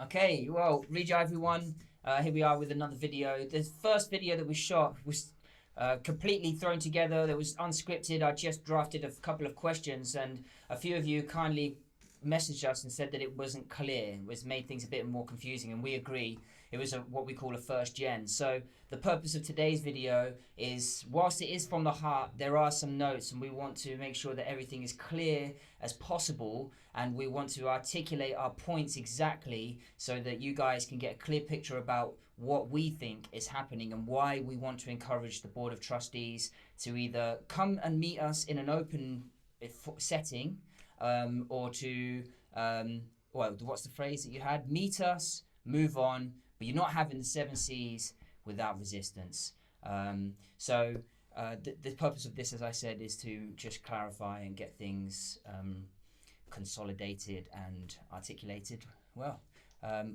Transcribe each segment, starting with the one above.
Okay, well, Rejo everyone, here we are with another video. The first video that we shot was completely thrown together. That was unscripted. I just drafted a couple of questions, and a few of you kindly messaged us and said that it wasn't clear. It was made things a bit more confusing, and we agree. It was what we call a first gen. So the purpose of today's video is, whilst it is from the heart, there are some notes, and we want to make sure that everything is clear as possible, and we want to articulate our points exactly so that you guys can get a clear picture about what we think is happening and why we want to encourage the Board of Trustees to either come and meet us in an open setting, or to, well, what's the phrase that you had? Meet us, move on, but you're not having the 7 C's without resistance. The purpose of this, as I said, is to just clarify and get things consolidated and articulated well.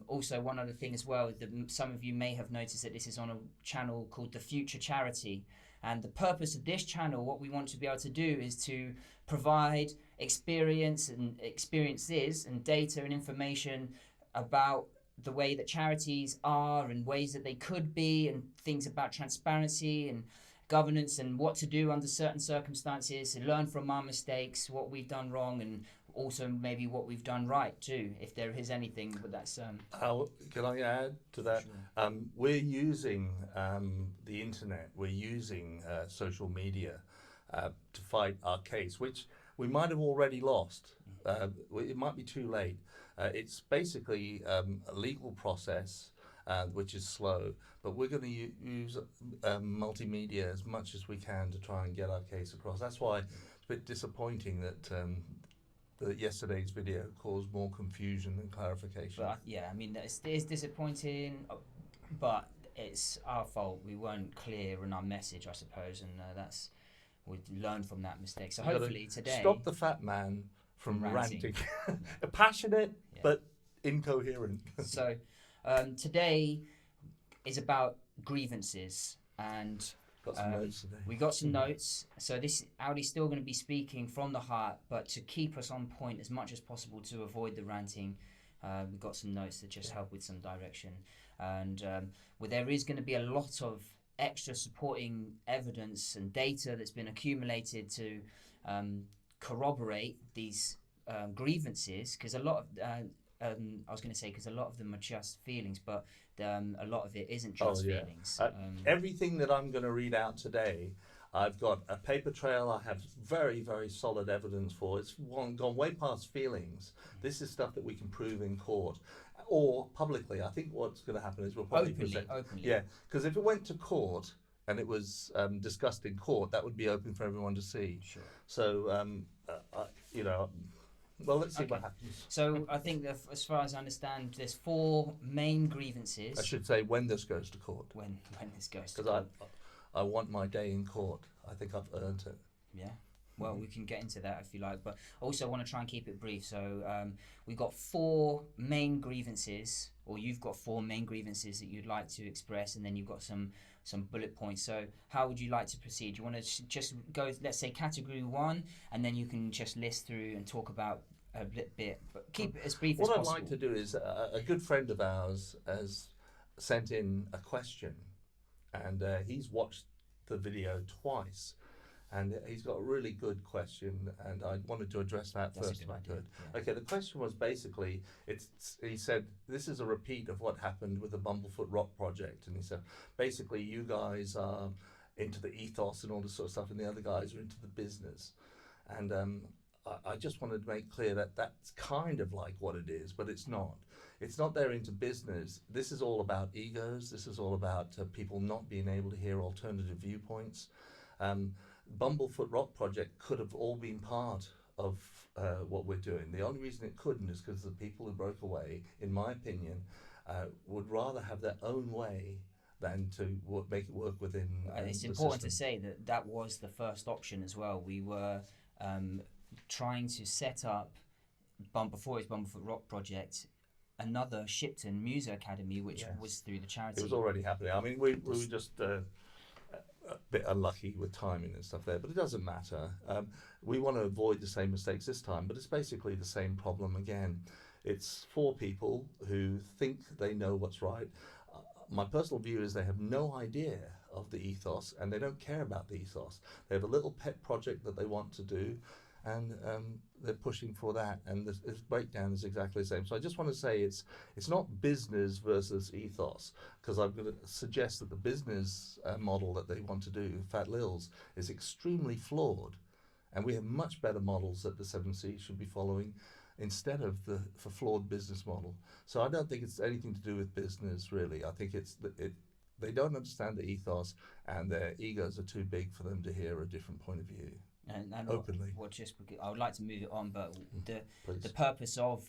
Also, one other thing as well, that some of you may have noticed that this is on a channel called The Future Charity. And the purpose of this channel, what we want to be able to do is to provide experiences and data and information about the way that charities are and ways that they could be, and things about transparency and governance and what to do under certain circumstances, and learn from our mistakes, what we've done wrong, and also maybe what we've done right too, if there is anything. But that's can I add to that? Sure. We're using the internet, we're using social media to fight our case, which we might have already lost. It might be too late. It's basically a legal process which is slow, but we're going to use multimedia as much as we can to try and get our case across. That's why it's a bit disappointing that yesterday's video caused more confusion than clarification. But yeah, I mean, it is disappointing, but it's our fault. We weren't clear in our message, I suppose, and we learned from that mistake. So hopefully today, stop the fat man from ranting. Yeah. Passionate, yeah, but incoherent. So today is about grievances, and got some notes today. We got some notes. So Audi's still going to be speaking from the heart, but to keep us on point as much as possible to avoid the ranting, we've got some notes that just help with some direction. And there is going to be a lot of extra supporting evidence and data that's been accumulated to corroborate these grievances, because a lot of I was going to say, because a lot of them are just feelings, but a lot of it isn't just feelings. Everything that I'm going to read out today, I've got a paper trail. I have very, very solid evidence for. It's gone way past feelings. This is stuff that we can prove in court or publicly. I think what's going to happen is we'll probably present. Openly. Yeah, because if it went to court and it was discussed in court, that would be open for everyone to see. Sure. So, well, let's see what happens. So I think that, as far as I understand, there's 4 main grievances. I should say when this goes to court. When this goes to court. Because I want my day in court. I think I've earned it. Yeah. Well, we can get into that if you like, but also I want to try and keep it brief. So we've got 4 main grievances, or you've got 4 main grievances that you'd like to express, and then you've got some bullet points. So how would you like to proceed? You want to just go, let's say, category 1, and then you can just list through and talk about a bit, but keep it as brief as possible. What I'd like to do is, a good friend of ours has sent in a question, and he's watched the video twice, and he's got a really good question, and I wanted to address that first if I could. Yeah. Okay, the question was basically, he said, this is a repeat of what happened with the Bumblefoot Rock project, and he said, basically you guys are into the ethos and all this sort of stuff, and the other guys are into the business. And I just wanted to make clear that that's kind of like what it is, but it's not. It's not they're into business. This is all about egos. This is all about people not being able to hear alternative viewpoints. Bumblefoot Rock project could have all been part of what we're doing. The only reason it couldn't is because the people who broke away, in my opinion, would rather have their own way than to make it work within it's important to say that was the first option as well. We were trying to set up, before his Bumblefoot Rock project, another Shipton Muser Academy, which was through the charity. It was already happening. I mean, we were just a bit unlucky with timing and stuff there, but it doesn't matter. We want to avoid the same mistakes this time, but it's basically the same problem again. It's for people who think they know what's right. My personal view is they have no idea of the ethos and they don't care about the ethos. They have a little pet project that they want to do, and they're pushing for that. And this breakdown is exactly the same. So I just want to say it's not business versus ethos, because I'm going to suggest that the business model that they want to do, Fat Lils, is extremely flawed, and we have much better models that the 7C should be following instead of the flawed business model. So I don't think it's anything to do with business, really. I think they don't understand the ethos, and their egos are too big for them to hear a different point of view. And openly. I would like to move it on, but the Please. purpose of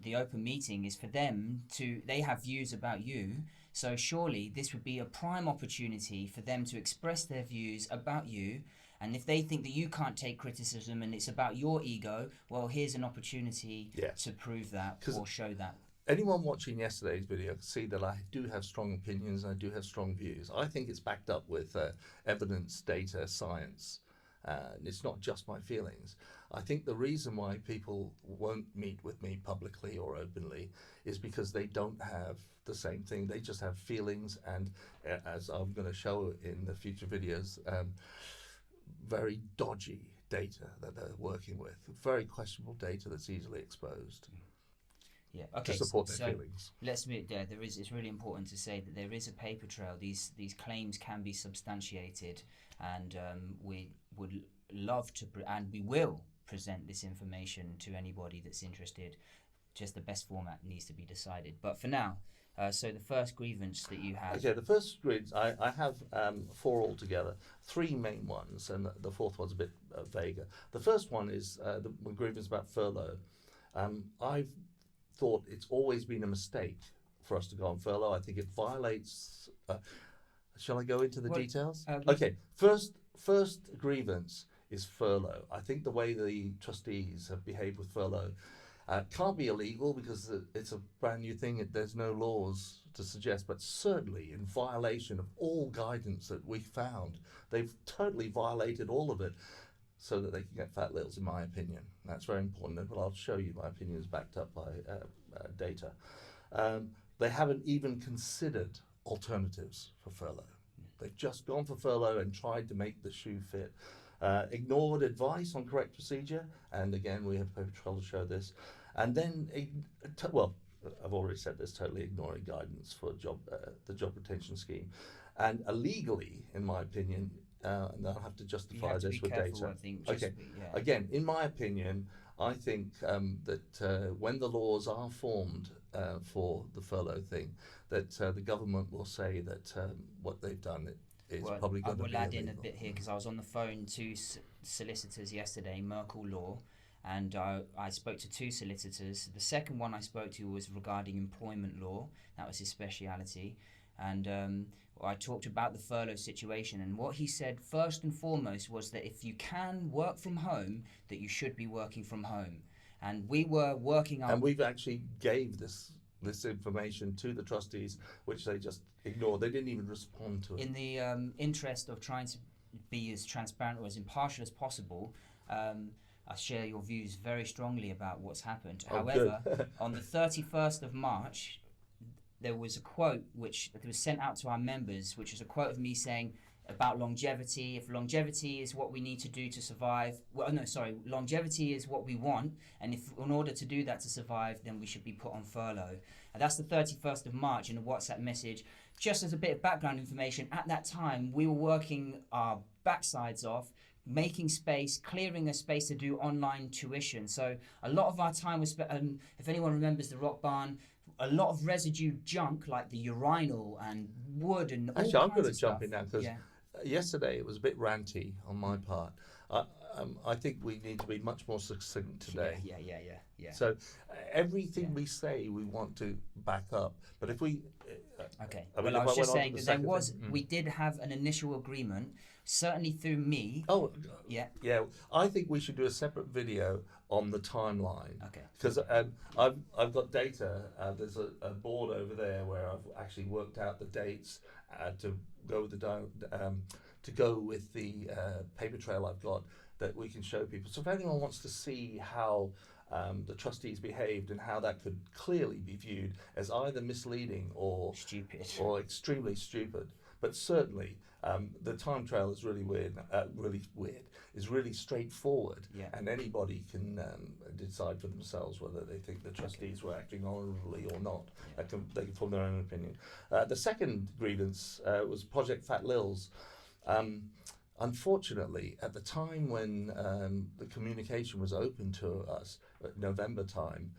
the open meeting is for them they have views about you, so surely this would be a prime opportunity for them to express their views about you. And if they think that you can't take criticism and it's about your ego, well, here's an opportunity to prove that or show that. Anyone watching yesterday's video can see that I do have strong opinions and I do have strong views. I think it's backed up with evidence, data, science. It's not just my feelings. I think the reason why people won't meet with me publicly or openly is because they don't have the same thing. They just have feelings, and as I'm going to show in the future videos, very dodgy data that they're working with, very questionable data that's easily exposed. Yeah. Okay. To support their feelings. Let's admit there is. It's really important to say that there is a paper trail. These claims can be substantiated, and we would love to, and we will present this information to anybody that's interested. Just the best format needs to be decided. But for now, so the first grievance that you have. Okay, the first grievance, I have 4 altogether, 3 main ones, and the fourth one's a bit vaguer. The first one is the grievance about furlough. I've thought it's always been a mistake for us to go on furlough. I think it violates. Shall I go into the details? Okay, first grievance is furlough. I think the way the trustees have behaved with furlough can't be illegal because it's a brand new thing. There's no laws to suggest, but certainly in violation of all guidance that we found. They've totally violated all of it so that they can get Fat Lils, in my opinion. That's very important, but I'll show you my opinion is backed up by data. They haven't even considered alternatives for furlough. They've just gone for furlough and tried to make the shoe fit. Ignored advice on correct procedure, and again we have a paper trail to show this. And then, I've already said this, totally ignoring guidance for the job retention scheme. And illegally, in my opinion, and I'll have to justify this with data. Again, in my opinion, I think that when the laws are formed for the furlough thing, that the government will say that what they've done is probably going to be illegal. I will add in a bit here because I was on the phone to solicitors yesterday, Merkel Law, and I spoke to 2 solicitors. The second one I spoke to was regarding employment law. That was his speciality. And I talked about the furlough situation, and what he said first and foremost was that if you can work from home, that you should be working from home. And we were working on... And we've actually gave this information to the trustees, which they just ignored. They didn't even respond to it. In the interest of trying to be as transparent or as impartial as possible, I share your views very strongly about what's happened. However, on the 31st of March, there was a quote which was sent out to our members, which is a quote of me saying about longevity. If longevity is what we need to do to survive, longevity is what we want, and if in order to do that to survive, then we should be put on furlough. And that's the 31st of March in a WhatsApp message. Just as a bit of background information, at that time, we were working our backsides off, making space, clearing a space to do online tuition. So a lot of our time was spent, if anyone remembers the rock barn, a lot of residue junk like the urinal and wood and actually, all I'm going to stuff. jump in now because yesterday it was a bit ranty on my part. I think we need to be much more succinct today. Yeah. So everything we say, we want to back up. But if we... okay. I was just saying that we did have an initial agreement, certainly through me. Oh, yeah. I think we should do a separate video on the timeline. Okay. Because I've got data. There's a board over there where I've actually worked out the dates to go with the paper trail I've got that we can show people. So if anyone wants to see how the trustees behaved and how that could clearly be viewed as either misleading or Stupid. or extremely stupid. But certainly, the time trail is really weird. Is really straightforward, Yeah. and anybody can decide for themselves whether they think the trustees were acting honourably or not. Yeah. They can form their own opinion. The second grievance was Project Fat Lils. Unfortunately, at the time when the communication was open to us, at November time,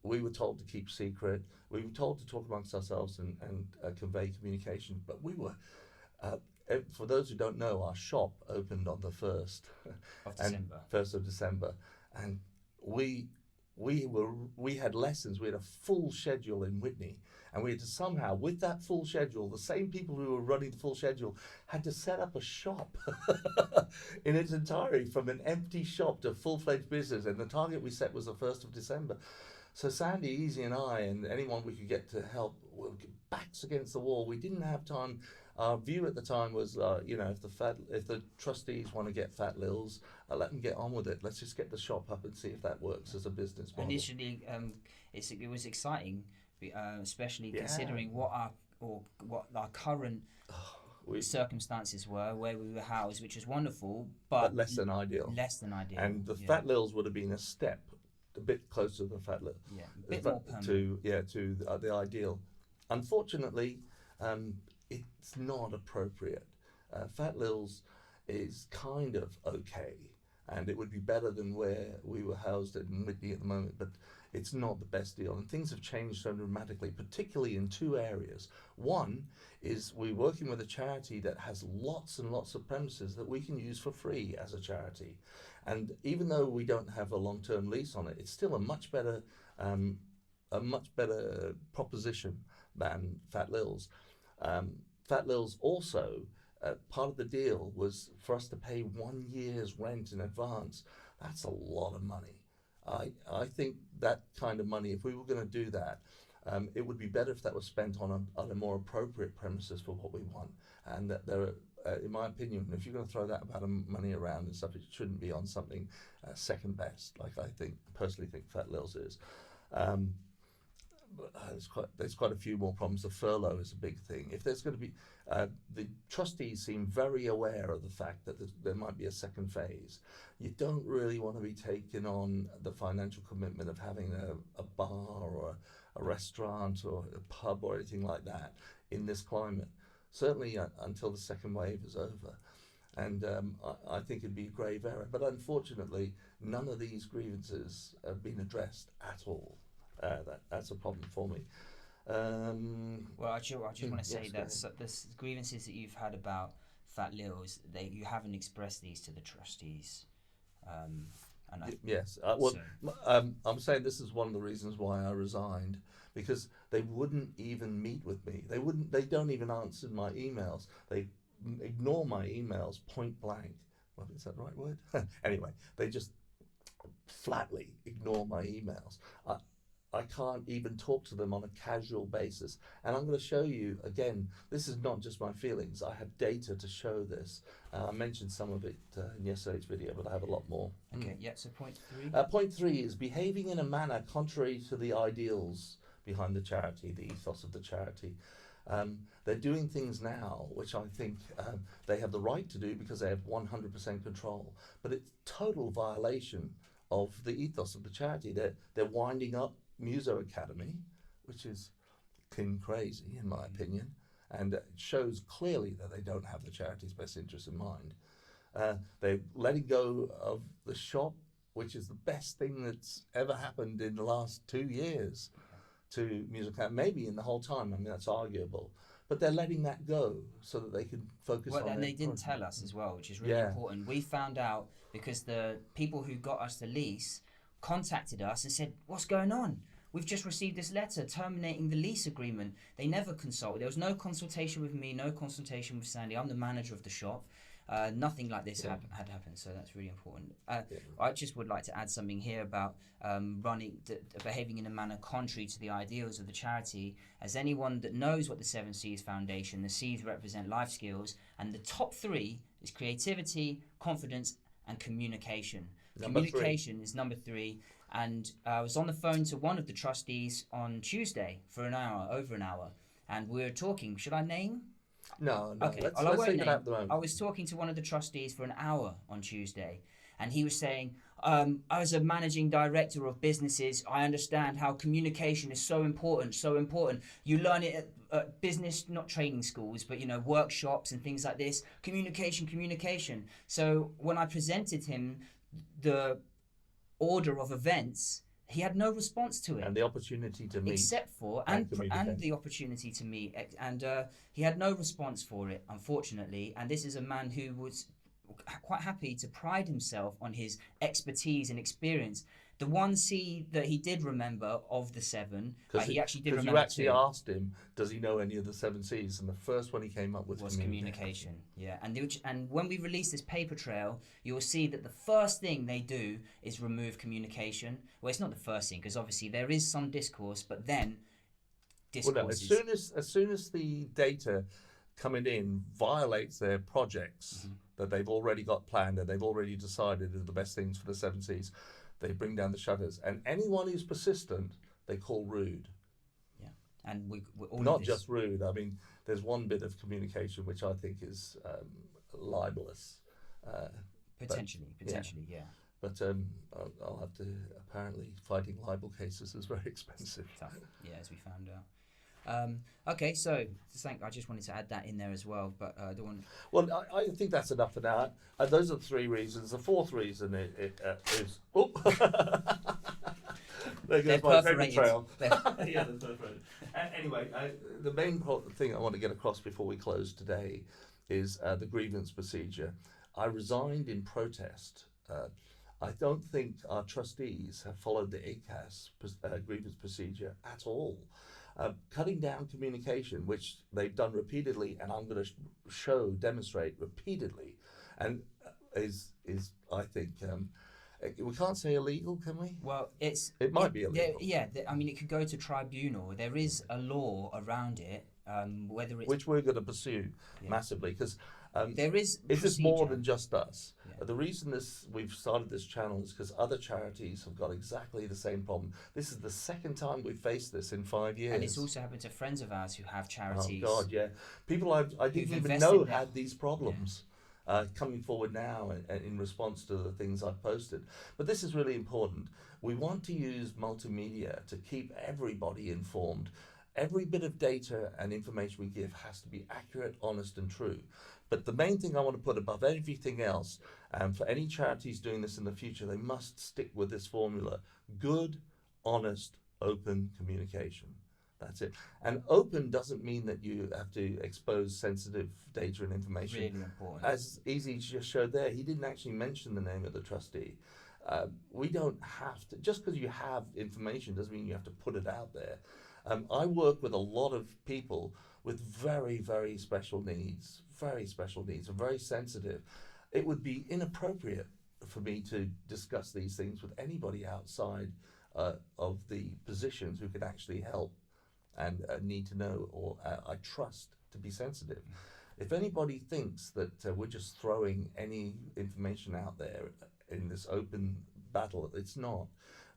we were told to keep secret. We were told to talk amongst ourselves and convey communication. But we were, for those who don't know, our shop opened on the 1st Of December. 1st of December, and we had lessons. We had a full schedule in Whitney, and we had to somehow, with that full schedule, the same people who were running the full schedule had to set up a shop in its entirety, from an empty shop to full-fledged business. And the target we set was the 1st of December. So Sandy, Easy, and I, and anyone we could get to help, were backs against the wall. We didn't have time. Our view at the time was, if the trustees want to get Fat Lils, let them get on with it. Let's just get the shop up and see if that works as a business model. Initially, it was exciting, especially considering what our current circumstances were, where we were housed, which was wonderful, but less than ideal. Less than ideal. And the Fat Lils would have been a step, a bit closer to the Fat Lils. Yeah, a bit more permanent. To the ideal. Unfortunately, it's not appropriate. Fat Lils is kind of okay, and it would be better than where we were housed in Whitney at the moment, but it's not the best deal. And things have changed so dramatically, particularly in two areas. One is we're working with a charity that has lots and lots of premises that we can use for free as a charity. And even though we don't have a long-term lease on it, it's still a much better proposition than Fat Lils. Fat Lils also, part of the deal was for us to pay 1 year's rent in advance. That's a lot of money. I think that kind of money, if we were going to do that, it would be better if that was spent on a more appropriate premises for what we want. And that there are, in my opinion, if you're going to throw that amount of money around and stuff, it shouldn't be on something second best, like I personally think Fat Lils is. There's quite a few more problems. The furlough is a big thing. If there's going to be, the trustees seem very aware of the fact that there might be a second phase. You don't really want to be taking on the financial commitment of having a bar or a restaurant or a pub or anything like that in this climate. Certainly until the second wave is over. And I think it'd be a grave error. But unfortunately, none of these grievances have been addressed at all. That's a problem for me. Well, I just want to say that the grievances that you've had about Fat Lils, you haven't expressed these to the trustees. Yes. I'm saying this is one of the reasons why I resigned, because they wouldn't even meet with me. They don't even answer my emails. They ignore my emails point blank. Well, is that the right word? Anyway, they just flatly ignore my emails. I can't even talk to them on a casual basis. And I'm going to show you, again, this is not just my feelings. I have data to show this. I mentioned some of it in yesterday's video, but I have a lot more. Okay, yeah, so point 3? Point 3 is behaving in a manner contrary to the ideals behind the charity, the ethos of the charity. They're doing things now which I think they have the right to do because they have 100% control. But it's total violation of the ethos of the charity. They're winding up Muso Academy, which is king crazy in my opinion, and it shows clearly that they don't have the charity's best interest in mind. They're letting go of the shop, which is the best thing that's ever happened in the last 2 years to Muso Academy, maybe in the whole time. I mean, that's arguable. But they're letting that go so that they can focus on it. Well, and they didn't tell us as well, which is really important. We found out because the people who got us the lease contacted us and said, "What's going on? We've just received this letter terminating the lease agreement." They never consulted. There was no consultation with me, no consultation with Sandy. I'm the manager of the shop. Nothing like this had happened, so that's really important. I just would like to add something here about behaving in a manner contrary to the ideals of the charity. As anyone that knows what the 7 C's Foundation, the C's represent life skills, and the top 3 is creativity, confidence, and communication. Communication is number 3. And I was on the phone to one of the trustees on Tuesday for an hour, over an hour, and we were talking. Should I name? No. Okay, Let's well, I won't leave it name. at the moment. I was talking to one of the trustees for an hour on Tuesday, and he was saying, as a managing director of businesses, I understand how communication is so important, so important. You learn it at business, not training schools, but, you know, workshops and things like this. Communication, communication. So when I presented him the order of events, he had no response to it. And the opportunity to meet. Except for and the opportunity to meet, and he had no response for it, unfortunately. And this is a man who was quite happy to pride himself on his expertise and experience. The one C that he did remember of the 7, he actually did remember. You actually asked him, does he know any of the 7 C's? And the first one he came up with was communication. Yeah, and when we release this paper trail, you will see that the first thing they do is remove communication. Well, it's not the first thing, because obviously there is some discourse, but then discourse. Well, no, as soon as the data coming in violates their projects that they've already got planned and they've already decided are the best things for the 7 C's, they bring down the shutters. And anyone who's persistent, they call rude. Yeah, and we all not just rude. I mean, there's one bit of communication which I think is libelous. Potentially, yeah. But I'll have to. Apparently, fighting libel cases is very expensive. Tough. Yeah, as we found out. Okay, so I just wanted to add that in there as well, but I don't want. Well, I think that's enough for now. Those are the 3 reasons. The 4th reason is. Oh. There goes my paper trail. Yeah, they're perforated. Anyway, the main thing I want to get across before we close today is the grievance procedure. I resigned in protest. I don't think our trustees have followed the ACAS grievance procedure at all. Cutting down communication, which they've done repeatedly, and I'm going to demonstrate repeatedly, and is I think we can't say illegal, can we? Well, it might be illegal. I mean, it could go to tribunal. There is a law around it, whether it's which we're going to pursue massively, because there is. This is more than just us. Yeah. The reason we've started this channel is because other charities have got exactly the same problem. This is the 2nd time we've faced this in 5 years. And it's also happened to friends of ours who have charities. Oh God, yeah. People I didn't even know had these problems coming forward now in response to the things I've posted. But this is really important. We want to use multimedia to keep everybody informed. Every bit of data and information we give has to be accurate, honest, and true. But the main thing I want to put above everything else, and for any charities doing this in the future, they must stick with this formula: good, honest, open communication. That's it. And open doesn't mean that you have to expose sensitive data and information. Really important. As Easy just showed there, he didn't actually mention the name of the trustee. We don't have to, just because you have information doesn't mean you have to put it out there. I work with a lot of people with very, very special needs, and very sensitive. It would be inappropriate for me to discuss these things with anybody outside of the positions who can actually help and need to know, or I trust to be sensitive. If anybody thinks that we're just throwing any information out there in this open battle, it's not.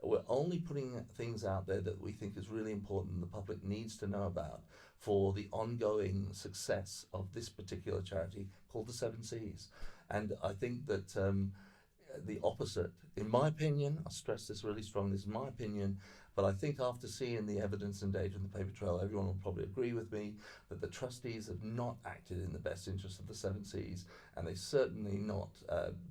We're only putting things out there that we think is really important and the public needs to know about for the ongoing success of this particular charity called the 7 C's. And I think that the opposite, in my opinion, I stress this really strongly, this is my opinion, but I think after seeing the evidence and data in the paper trail, everyone will probably agree with me that the trustees have not acted in the best interest of the 7 C's, and they've certainly not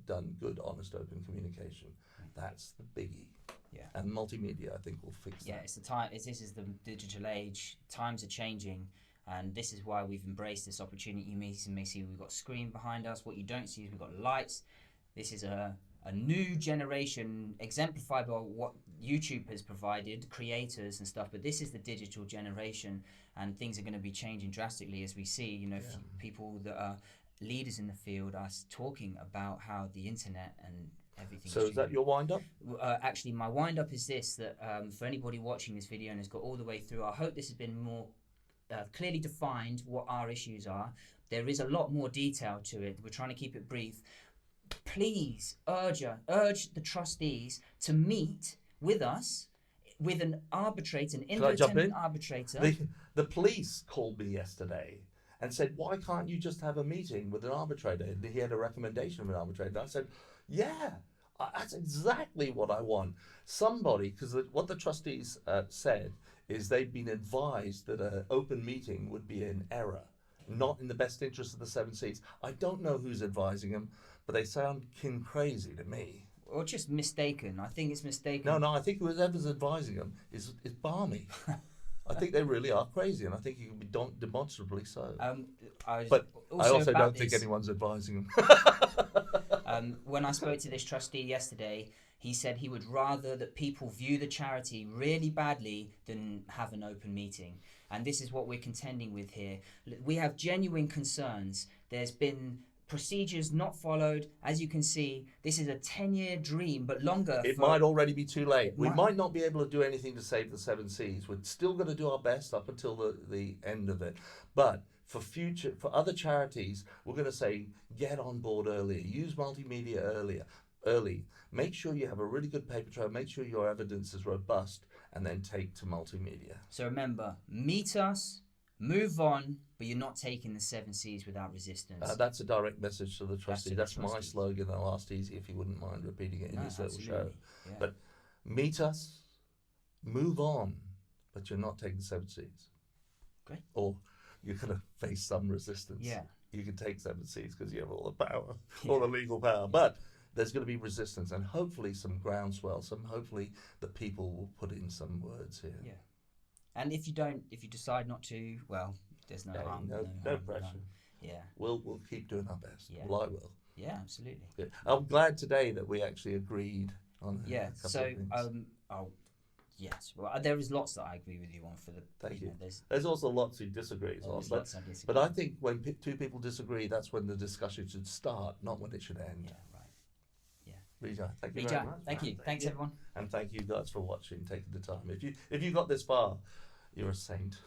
done good, honest, open communication. That's the biggie. Yeah. And multimedia, I think, will fix that. Yeah, it's the time. This is the digital age. Times are changing, and this is why we've embraced this opportunity. You may see we've got a screen behind us. What you don't see is we've got lights. This is a new generation, exemplified by what YouTube has provided, creators and stuff. But this is the digital generation, and things are going to be changing drastically as we see. You know, people that are leaders in the field are talking about how the internet and everything. So is that your wind-up? Actually, my wind-up is this, that for anybody watching this video and has got all the way through, I hope this has been more clearly defined what our issues are. There is a lot more detail to it. We're trying to keep it brief. Please urge the trustees to meet with us, with an arbitrator, an Can I jump independent in? arbitrator. The police called me yesterday and said, why can't you just have a meeting with an arbitrator? And he had a recommendation of an arbitrator. I said, yeah, that's exactly what I want. Somebody, because what the trustees said is they've been advised that an open meeting would be an error, not in the best interest of the seven seats. I don't know who's advising them, but they sound king crazy to me. Or just mistaken. I think it's mistaken. No, I think whoever's advising them is balmy. I think they really are crazy, and I think you can be demonstrably so. But I also don't think anyone's advising them. When I spoke to this trustee yesterday, he said he would rather that people view the charity really badly than have an open meeting. And this is what we're contending with here. We have genuine concerns. There's been procedures not followed. As you can see, this is a 10-year dream, but longer. It might already be too late. We might not be able to do anything to save the seven seas. We're still going to do our best up until the end of it. But for other charities, we're going to say, get on board earlier. Use multimedia early. Make sure you have a really good paper trail. Make sure your evidence is robust, and then take to multimedia. So remember, meet us, move on, but you're not taking the seven seas without resistance. That's a direct message to the trustee. That's my slogan. I'll ask Easy if he wouldn't mind repeating it in his little show. Yeah. But meet us, move on, but you're not taking the seven seas. Great. Or you're going to face some resistance. Yeah. You can take seven seas because you have all the power, all the legal power. But there's going to be resistance, and hopefully some groundswell. Hopefully the people will put in some words here. Yeah. And if you decide not to, well, there's no harm. No pressure. Yeah. We'll keep doing our best. Yeah. Well, I will. Yeah, absolutely. Yeah. I'm glad today that we actually agreed on a couple of things. Yes. Well, there is lots that I agree with you on for the. Thank you. There's also lots who disagree as well. lots I disagree. But I think when two people disagree, that's when the discussion should start, not when it should end. Yeah. Right. Yeah. Rija, thank you very much. Thank you. Thanks everyone. And thank you guys for watching, taking the time. If you got this far, you're a saint.